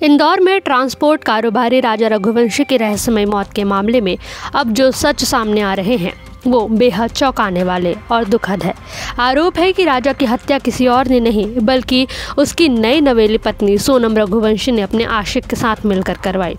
इंदौर में ट्रांसपोर्ट कारोबारी राजा रघुवंशी की रहस्यमय मौत के मामले में अब जो सच सामने आ रहे हैं वो बेहद चौंकाने वाले और दुखद है। आरोप है कि राजा की हत्या किसी और ने नहीं बल्कि उसकी नई नवेली पत्नी सोनम रघुवंशी ने अपने आशिक के साथ मिलकर करवाई।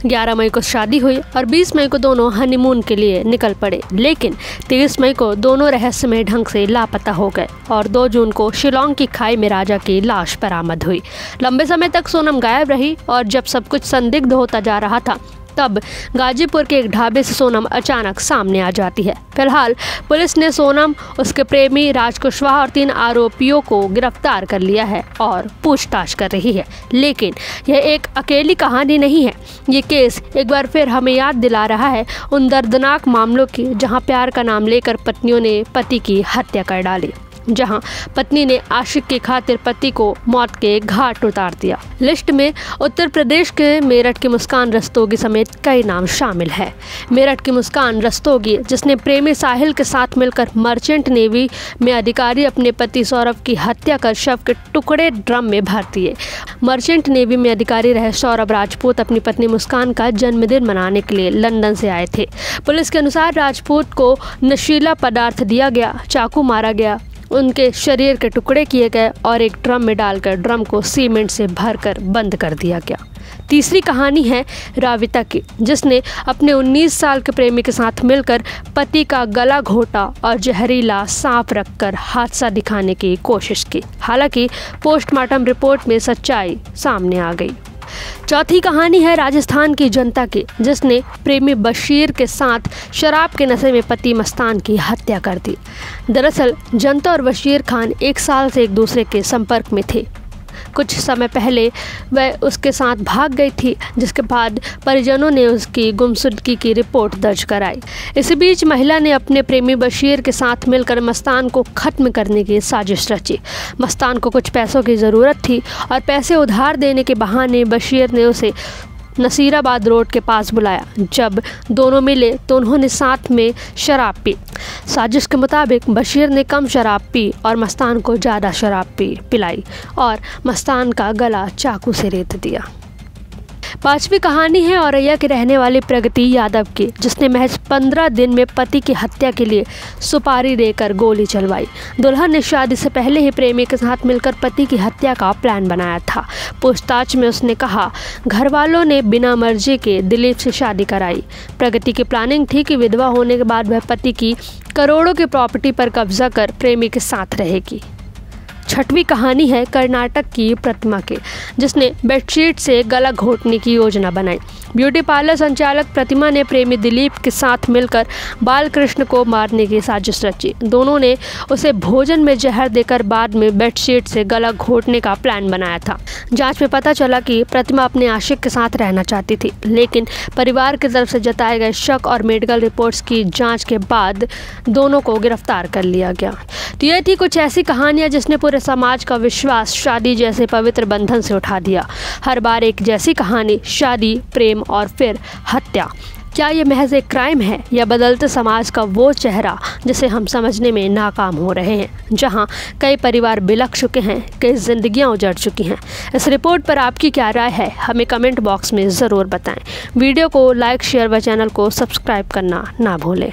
11 मई को शादी हुई और 20 मई को दोनों हनीमून के लिए निकल पड़े, लेकिन 23 मई को दोनों रहस्यमय ढंग से लापता हो गए और 2 जून को शिलांग की खाई में राजा की लाश बरामद हुई। लंबे समय तक सोनम गायब रही और जब सब कुछ संदिग्ध होता जा रहा था तब गाजीपुर के एक ढाबे से सोनम अचानक सामने आ जाती है। फिलहाल पुलिस ने सोनम, उसके प्रेमी राज कुशवाहा और 3 आरोपियों को गिरफ्तार कर लिया है और पूछताछ कर रही है। लेकिन यह एक अकेली कहानी नहीं है। ये केस एक बार फिर हमें याद दिला रहा है उन दर्दनाक मामलों की जहां प्यार का नाम लेकर पत्नियों ने पति की हत्या कर डाली, जहां पत्नी ने आशिक की खातिर पति को मौत के घाट उतार दिया। लिस्ट में उत्तर प्रदेश के मेरठ की मुस्कान रस्तोगी समेत कई नाम शामिल है। मेरठ की मुस्कान रस्तोगी, जिसने प्रेमी साहिल के साथ मिलकर मर्चेंट नेवी में अधिकारी अपने पति सौरभ की हत्या कर शव के टुकड़े ड्रम में भर दिए। मर्चेंट नेवी में अधिकारी रहे सौरभ राजपूत अपनी पत्नी मुस्कान का जन्मदिन मनाने के लिए लंदन से आए थे। पुलिस के अनुसार राजपूत को नशीला पदार्थ दिया गया, चाकू मारा गया, उनके शरीर के टुकड़े किए गए और एक ड्रम में डालकर ड्रम को सीमेंट से भरकर बंद कर दिया गया। तीसरी कहानी है राविता की, जिसने अपने 19 साल के प्रेमी के साथ मिलकर पति का गला घोटा और जहरीला सांप रखकर हादसा दिखाने की कोशिश की। हालांकि पोस्टमार्टम रिपोर्ट में सच्चाई सामने आ गई। चौथी कहानी है राजस्थान की जनता की, जिसने प्रेमी बशीर के साथ शराब के नशे में पति मस्तान की हत्या कर दी। दरअसल जनता और बशीर खान 1 साल से एक दूसरे के संपर्क में थे। कुछ समय पहले वह उसके साथ भाग गई थी, जिसके बाद परिजनों ने उसकी गुमशुदगी की रिपोर्ट दर्ज कराई। इसी बीच महिला ने अपने प्रेमी बशीर के साथ मिलकर मस्तान को खत्म करने की साजिश रची। मस्तान को कुछ पैसों की ज़रूरत थी और पैसे उधार देने के बहाने बशीर ने उसे नसीराबाद रोड के पास बुलाया। जब दोनों मिले तो उन्होंने साथ में शराब पी। साजिश के मुताबिक बशीर ने कम शराब पी और मस्तान को ज़्यादा शराब पिलाई और मस्तान का गला चाकू से रेत दिया। 5वीं कहानी है औरैया के रहने वाली प्रगति यादव की, जिसने महज 15 दिन में पति की हत्या के लिए सुपारी देकर गोली चलवाई। दुल्हन ने शादी से पहले ही प्रेमी के साथ मिलकर पति की हत्या का प्लान बनाया था। पूछताछ में उसने कहा घर वालों ने बिना मर्जी के दिलीप से शादी कराई। प्रगति की प्लानिंग थी कि विधवा होने के बाद वह पति की करोड़ों की प्रॉपर्टी पर कब्जा कर प्रेमी के साथ रहेगी। 6वीं कहानी है कर्नाटक की प्रतिमा की, जिसने बेडशीट से गला घोटने की योजना बनाई। ब्यूटी पार्लर संचालक प्रतिमा ने प्रेमी दिलीप के साथ मिलकर बालकृष्ण को मारने की साजिश रची। दोनों ने उसे भोजन में जहर देकर बाद में बेडशीट से गला घोटने का प्लान बनाया था। जांच में पता चला कि प्रतिमा अपने आशिक के साथ रहना चाहती थी, लेकिन परिवार की तरफ से जताए गए शक और मेडिकल रिपोर्ट्स की जाँच के बाद दोनों को गिरफ्तार कर लिया गया। तो ये थी कुछ ऐसी कहानियाँ जिसने पूरे समाज का विश्वास शादी जैसे पवित्र बंधन से उठा दिया। हर बार एक जैसी कहानी, शादी, प्रेम और फिर हत्या। क्या ये महज एक क्राइम है या बदलते समाज का वो चेहरा जिसे हम समझने में नाकाम हो रहे हैं, जहां कई परिवार बिलख चुके हैं, कई जिंदगियां उजड़ चुकी हैं। इस रिपोर्ट पर आपकी क्या राय है, हमें कमेंट बॉक्स में ज़रूर बताएं। वीडियो को लाइक, शेयर व चैनल को सब्सक्राइब करना ना भूलें।